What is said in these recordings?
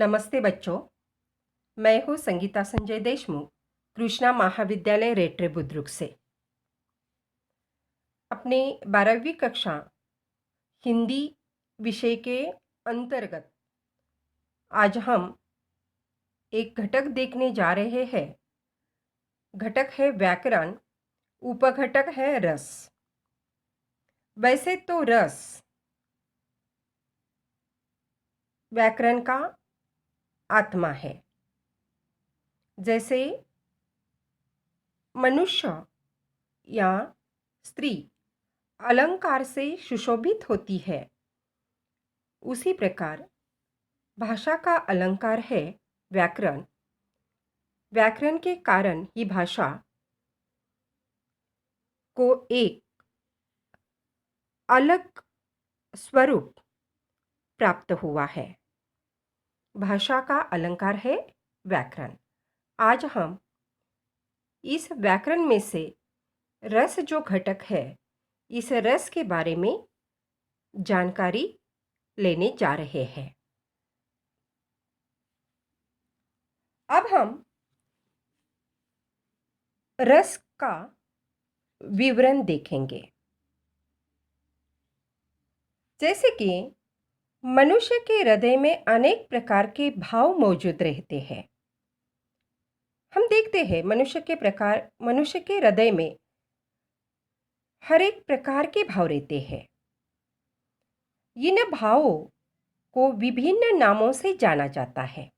नमस्ते बच्चों। मैं हूँ संगीता संजय देशमुख, कृष्णा महाविद्यालय रेट्रे बुद्रुक से। अपने 12वीं कक्षा हिंदी विषय के अंतर्गत आज हम एक घटक देखने जा रहे हैं। घटक है व्याकरण, उपघटक है रस। वैसे तो रस व्याकरण का आत्मा है। जैसे मनुष्य या स्त्री अलंकार से सुशोभित होती है, उसी प्रकार भाषा का अलंकार है व्याकरण। व्याकरण के कारण ही भाषा को एक अलग स्वरूप प्राप्त हुआ है। भाषा का अलंकार है व्याकरण। आज हम इस व्याकरण में से रस जो घटक है, इस रस के बारे में जानकारी लेने जा रहे हैं। अब हम रस का विवरण देखेंगे। जैसे कि मनुष्य के हृदय में अनेक प्रकार के भाव मौजूद रहते हैं। हम देखते हैं मनुष्य के हृदय में हर एक प्रकार के भाव रहते हैं। इन भावों को विभिन्न नामों से जाना जाता है।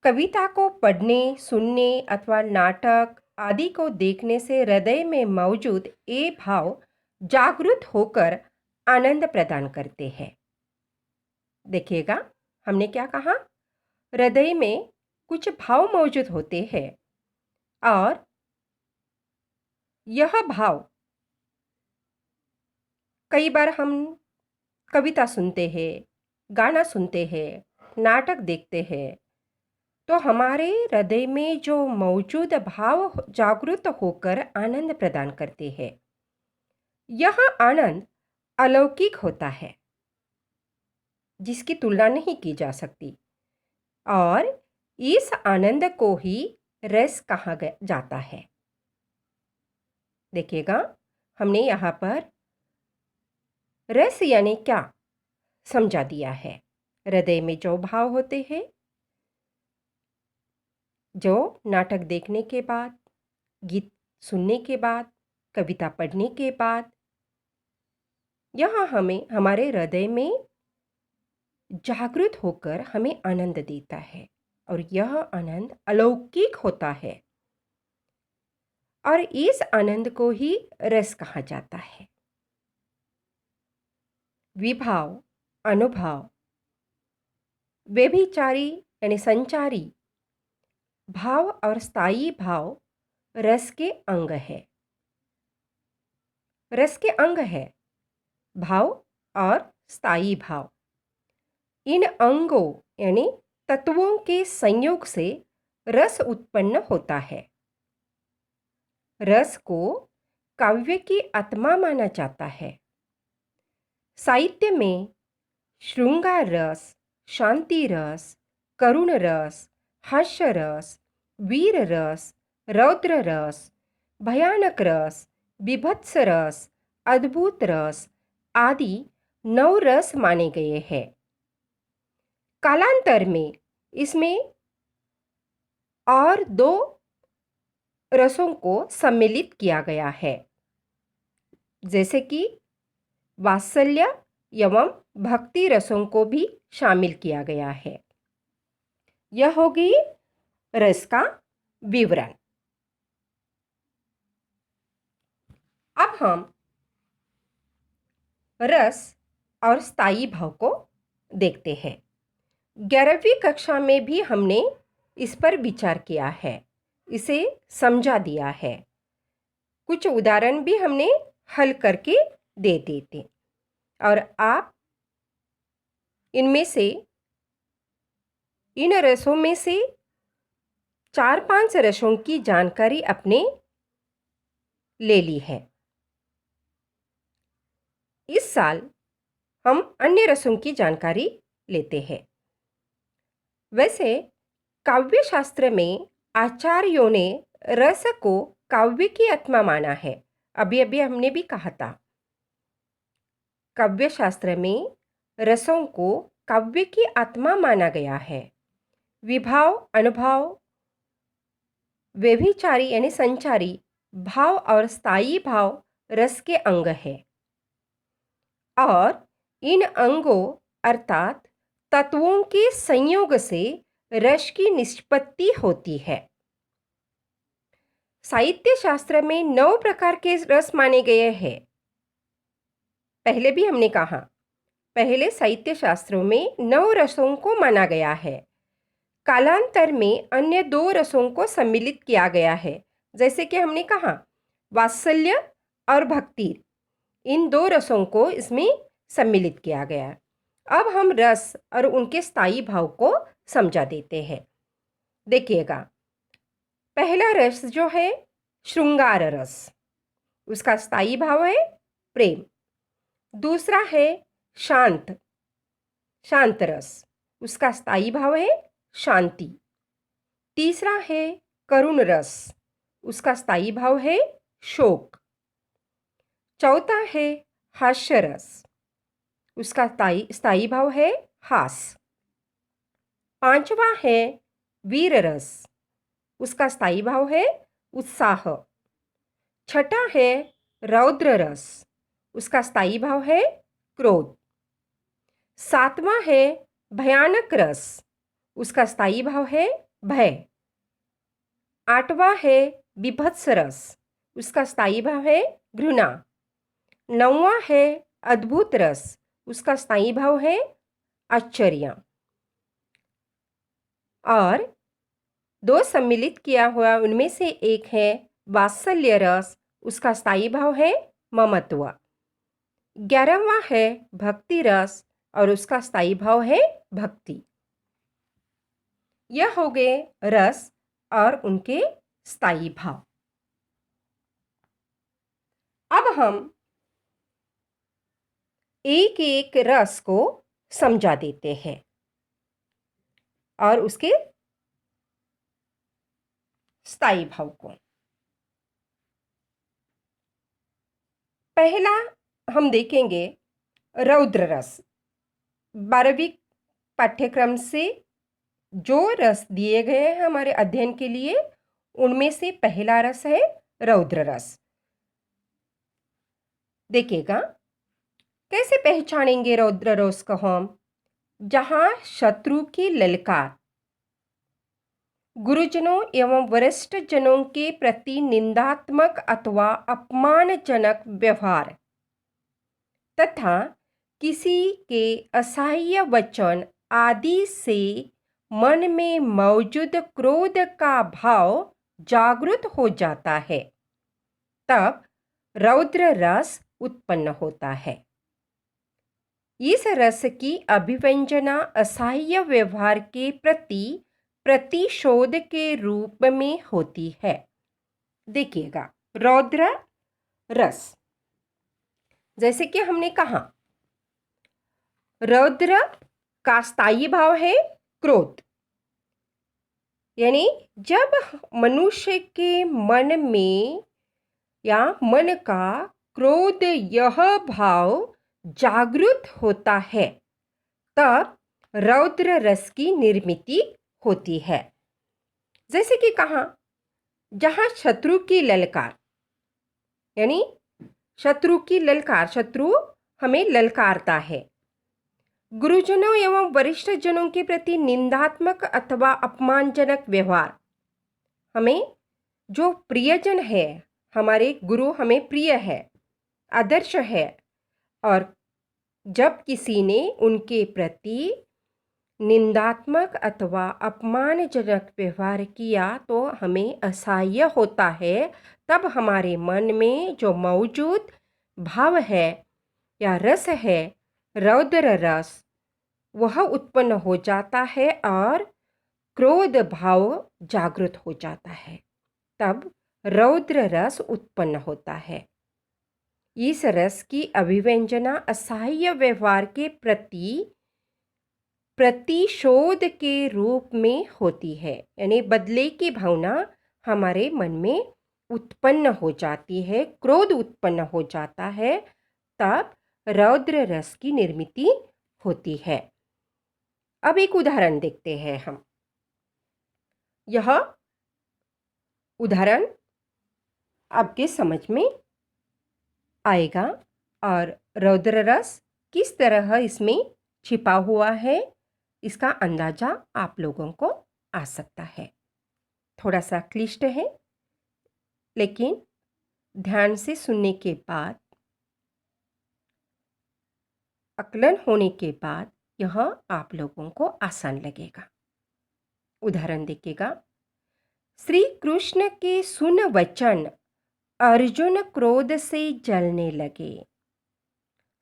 कविता को पढ़ने, सुनने अथवा नाटक आदि को देखने से हृदय में मौजूद ये भाव जागृत होकर आनंद प्रदान करते हैं। देखिएगा, हमने क्या कहा? हृदय में कुछ भाव मौजूद होते हैं और यह भाव कई बार हम कविता सुनते हैं, गाना सुनते हैं, नाटक देखते हैं, तो हमारे हृदय में जो मौजूद भाव जागृत होकर आनंद प्रदान करते हैं। यह आनंद अलौकिक होता है, जिसकी तुलना नहीं की जा सकती, और इस आनंद को ही रस कहा जाता है। देखिएगा, हमने यहाँ पर रस यानी क्या समझा दिया है। हृदय में जो भाव होते हैं, जो नाटक देखने के बाद, गीत सुनने के बाद, कविता पढ़ने के बाद, यह हमें हमारे हृदय में जागृत होकर हमें आनंद देता है, और यह आनंद अलौकिक होता है, और इस आनंद को ही रस कहा जाता है। विभाव, अनुभव, व्यभिचारी यानी संचारी भाव और स्थायी भाव रस के अंग है। रस के अंग है भाव और स्थायी भाव। इन अंगों यानी तत्वों के संयोग से रस उत्पन्न होता है। रस को काव्य की आत्मा माना जाता है। साहित्य में श्रृंगार रस, शांति रस, करुण रस, हास्य रस, वीर रस, रौद्र रस, भयानक रस, बीभत्स रस, अद्भुत रस आदि 9 रस माने गए हैं। कालांतर में इसमें और 2 रसों को सम्मिलित किया गया है, जैसे कि वात्सल्य एवं भक्ति रसों को भी शामिल किया गया है। यह होगी रस का विवरण। अब हम रस और स्थायी भाव को देखते हैं। 11वीं कक्षा में भी हमने इस पर विचार किया है, इसे समझा दिया है। कुछ उदाहरण भी हमने हल करके दे देते, और आप इनमें से इन रसों में से 4-5 रसों की जानकारी अपने ले ली है। इस साल हम अन्य रसों की जानकारी लेते हैं। वैसे काव्य शास्त्र में आचार्यों ने रस को काव्य की आत्मा माना है। अभी अभी हमने भी कहा था, काव्य शास्त्र में रसों को काव्य की आत्मा माना गया है। विभाव, अनुभव, व्यभिचारी यानी संचारी भाव और स्थायी भाव रस के अंग है, और इन अंगों अर्थात तत्वों के संयोग से रस की निष्पत्ति होती है। साहित्य शास्त्र में 9 प्रकार के रस माने गए हैं। पहले भी हमने कहा, पहले साहित्य शास्त्रों में 9 रसों को माना गया है। कालांतर में अन्य 2 रसों को सम्मिलित किया गया है, जैसे कि हमने कहा वात्सल्य और भक्ति, इन 2 रसों को इसमें सम्मिलित किया गया। अब हम रस और उनके स्थायी भाव को समझा देते हैं। देखिएगा, पहला रस जो है श्रृंगार रस, उसका स्थायी भाव है प्रेम। दूसरा है शांत रस, उसका स्थायी भाव है शांति। तीसरा है करुण रस, उसका स्थायी भाव है शोक। चौथा है हास्य रस, उसका स्थायी भाव है हास। पांचवा है वीर रस, उसका स्थायी भाव है उत्साह। छठा है रौद्र रस, उसका स्थायी भाव है क्रोध। सातवां है भयानक रस, उसका स्थायी भाव है भय। आठवां है बीभत्स रस, उसका स्थायी भाव है घृणा। नौवां है अद्भुत रस, उसका स्थायी भाव है आश्चर्य। और 2 सम्मिलित किया हुआ उनमें से एक है वात्सल्य रस, उसका स्थायी भाव है ममत्व। 11वां है भक्ति रस और उसका स्थायी भाव है भक्ति। यह हो गए रस और उनके स्थायी भाव। अब हम एक एक रस को समझा देते हैं और उसके स्थायी भाव को। पहला हम देखेंगे रौद्र रस। 12वीं पाठ्यक्रम से जो रस दिए गए हैं हमारे अध्ययन के लिए, उनमें से पहला रस है रौद्र रस। देखिएगा, कैसे पहचानेंगे रौद्र रस को हम? जहां शत्रु की ललकार, गुरुजनों एवं वरिष्ठ जनों के प्रति निंदात्मक अथवा अपमानजनक व्यवहार तथा किसी के असह्य वचन आदि से मन में मौजूद क्रोध का भाव जागृत हो जाता है, तब रौद्र रस उत्पन्न होता है। इस रस की अभिव्यंजना असह्य व्यवहार के प्रति प्रतिशोध के रूप में होती है। देखिएगा, रौद्र रस, जैसे कि हमने कहा, रौद्र का स्थायी भाव है क्रोध, यानी जब मनुष्य के मन में या मन का क्रोध यह भाव जागृत होता है, तब रौद्र रस की निर्मिति होती है। जैसे कि कहा, जहां शत्रु की ललकार, यानी शत्रु की ललकार, शत्रु हमें ललकारता है। गुरुजनों एवं वरिष्ठ जनों के प्रति निंदात्मक अथवा अपमानजनक व्यवहार, हमें जो प्रियजन है, हमारे गुरु हमें प्रिय है, आदर्श है, और जब किसी ने उनके प्रति निंदात्मक अथवा अपमानजनक व्यवहार किया तो हमें असह्य होता है। तब हमारे मन में जो मौजूद भाव है या रस है, रौद्र रस, वह उत्पन्न हो जाता है और क्रोध भाव जागृत हो जाता है, तब रौद्र रस उत्पन्न होता है। इस रस की अभिव्यंजना असह्य व्यवहार के प्रति प्रतिशोध के रूप में होती है, यानी बदले की भावना हमारे मन में उत्पन्न हो जाती है, क्रोध उत्पन्न हो जाता है, तब रौद्र रस की निर्मिति होती है। अब एक उदाहरण देखते हैं हम। यह उदाहरण आपके समझ में आएगा और रौद्र रस किस तरह इसमें छिपा हुआ है, इसका अंदाजा आप लोगों को आ सकता है। थोड़ा सा क्लिष्ट है, लेकिन ध्यान से सुनने के बाद, आकलन होने के बाद यह आप लोगों को आसान लगेगा। उदाहरण देखिएगा। श्री कृष्ण के सुन वचन अर्जुन क्रोध से जलने लगे,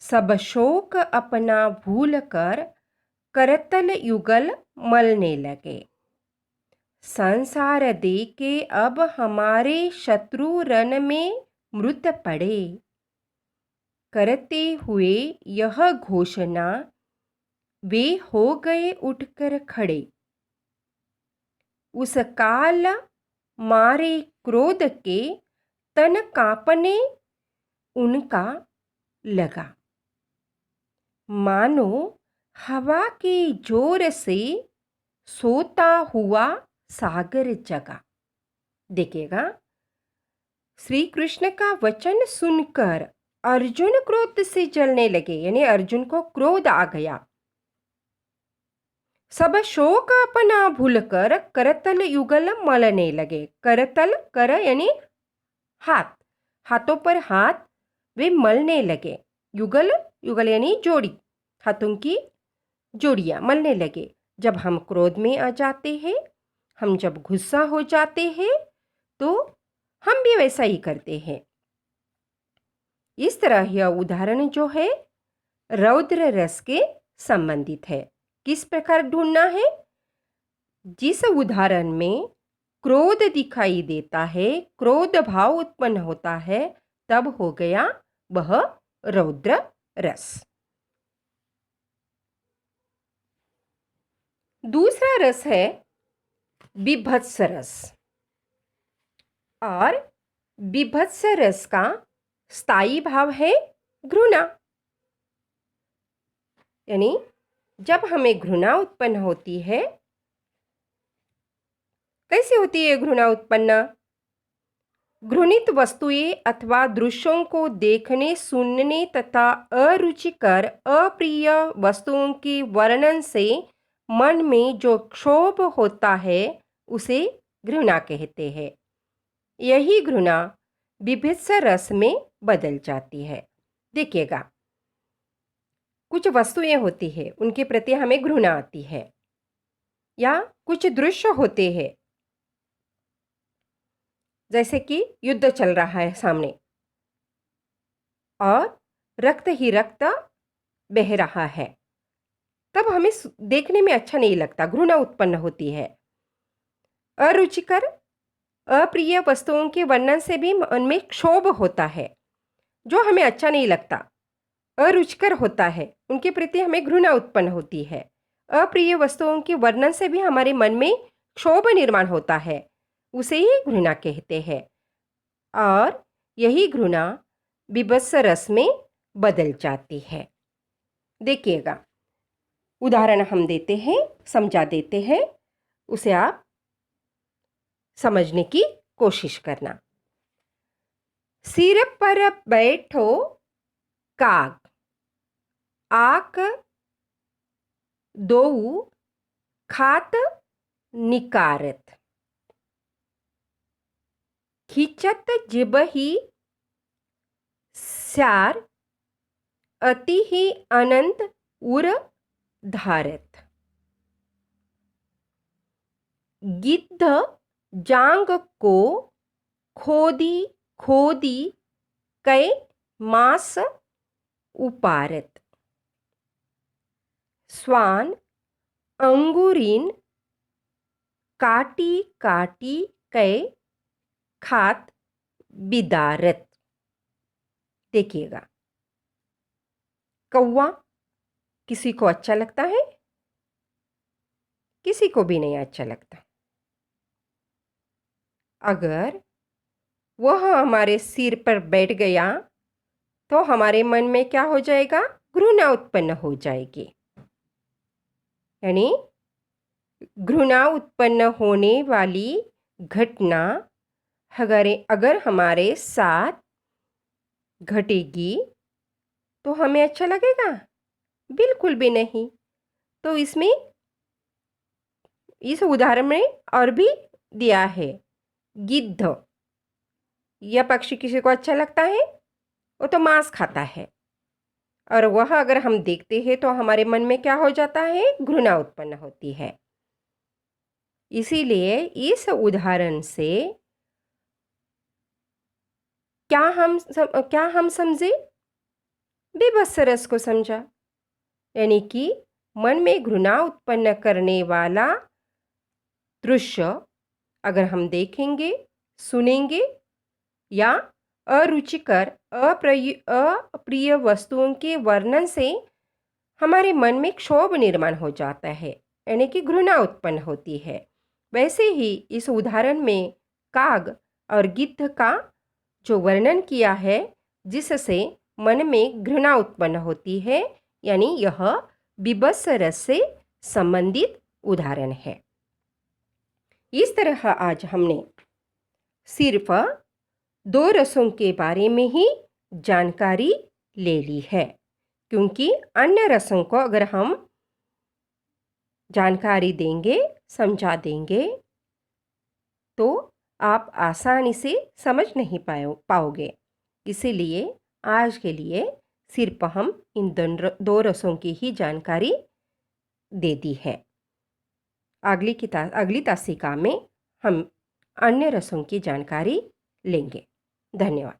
सब शोक अपना भूल कर करतल युगल मलने लगे। संसार देके अब हमारे शत्रु रण में मृत पड़े, करते हुए यह घोषणा वे हो गए उठकर खड़े। उस काल मारे क्रोध के तन कांपने उनका लगा, मानो हवा के जोर से सोता हुआ सागर जगा। देखिएगा, श्री कृष्ण का वचन सुनकर अर्जुन क्रोध से जलने लगे, यानी अर्जुन को क्रोध आ गया। सब शोक अपना भूलकर करतल युगल मलने लगे। करतल, कर यानी हाथ, हाथों पर हाथ वे मलने लगे। युगल, युगल यानी जोड़ी, हाथों की जोड़ियाँ मलने लगे। जब हम क्रोध में आ जाते हैं, हम जब गुस्सा हो जाते हैं, तो हम भी वैसा ही करते हैं। इस तरह यह उदाहरण जो है रौद्र रस के संबंधित है। किस प्रकार ढूंढना है? जिस उदाहरण में क्रोध दिखाई देता है, क्रोध भाव उत्पन्न होता है, तब हो गया वह रौद्र रस। दूसरा रस है बीभत्स रस, और बीभत्स रस का स्थायी भाव है घृणा। यानी जब हमें घृणा उत्पन्न होती है, कैसे होती है घृणा उत्पन्न? घृणित वस्तुएं अथवा दृश्यों को देखने, सुनने तथा अरुचिकर, अप्रिय वस्तुओं के वर्णन से मन में जो क्षोभ होता है, उसे घृणा कहते हैं। यही घृणा बीभत्स रस में बदल जाती है। देखिएगा, कुछ वस्तुएं होती है, उनके प्रति हमें घृणा आती है, या कुछ दृश्य होते हैं, जैसे कि युद्ध चल रहा है सामने और रक्त ही रक्त बह रहा है, तब हमें देखने में अच्छा नहीं लगता, घृणा उत्पन्न होती है। अरुचिकर, अप्रिय वस्तुओं के वर्णन से भी मन में क्षोभ होता है, जो हमें अच्छा नहीं लगता, अरुचिकर होता है, उनके प्रति हमें घृणा उत्पन्न होती है। अप्रिय वस्तुओं के वर्णन से भी हमारे मन में क्षोभ निर्माण होता है, उसे ही घृणा कहते हैं। और यही घृणा बीभत्स रस में बदल जाती है। देखिएगा, उदाहरण हम देते हैं, समझा देते हैं, उसे आप समझने की कोशिश करना। सिर पर बैठो काग, आक दोऊ खात निकारत, खिंचत जिबहि स्यार, अति ही अनंत उर धारत। गिद्ध जांग को खोदी खोदी कै मास उपारत, स्वान अंगुरीन काटी काटी कै खात बिदारत। देखिएगा, कौवा किसी को अच्छा लगता है? किसी को भी नहीं अच्छा लगता। अगर वह हमारे सिर पर बैठ गया तो हमारे मन में क्या हो जाएगा? घृणा उत्पन्न हो जाएगी। यानी घृणा उत्पन्न होने वाली घटना अगर हमारे साथ घटेगी तो हमें अच्छा लगेगा? बिल्कुल भी नहीं। तो इस उदाहरण में और भी दिया है। गिद्ध, यह पक्षी किसी को अच्छा लगता है? वो तो मांस खाता है, और वह अगर हम देखते हैं तो हमारे मन में क्या हो जाता है? घृणा उत्पन्न होती है। इसीलिए इस उदाहरण से क्या हम समझे? बीभत्स रस को समझा। यानी कि मन में घृणा उत्पन्न करने वाला दृश्य अगर हम देखेंगे, सुनेंगे या अरुचिकर अप्रिय वस्तुओं के वर्णन से हमारे मन में क्षोभ निर्माण हो जाता है, यानी कि घृणा उत्पन्न होती है। वैसे ही इस उदाहरण में काग और गिद्ध का जो वर्णन किया है, जिससे मन में घृणा उत्पन्न होती है, यानी यह बीभत्स रस से संबंधित उदाहरण है। इस तरह आज हमने सिर्फ 2 रसों के बारे में ही जानकारी ले ली है, क्योंकि अन्य रसों को अगर हम जानकारी देंगे, समझा देंगे, तो आप आसानी से समझ नहीं पाओगे। इसीलिए आज के लिए सिर्फ हम इन 2 रसों की ही जानकारी दे दी है। अगली तासिका में हम अन्य रसों की जानकारी लेंगे। धन्यवाद।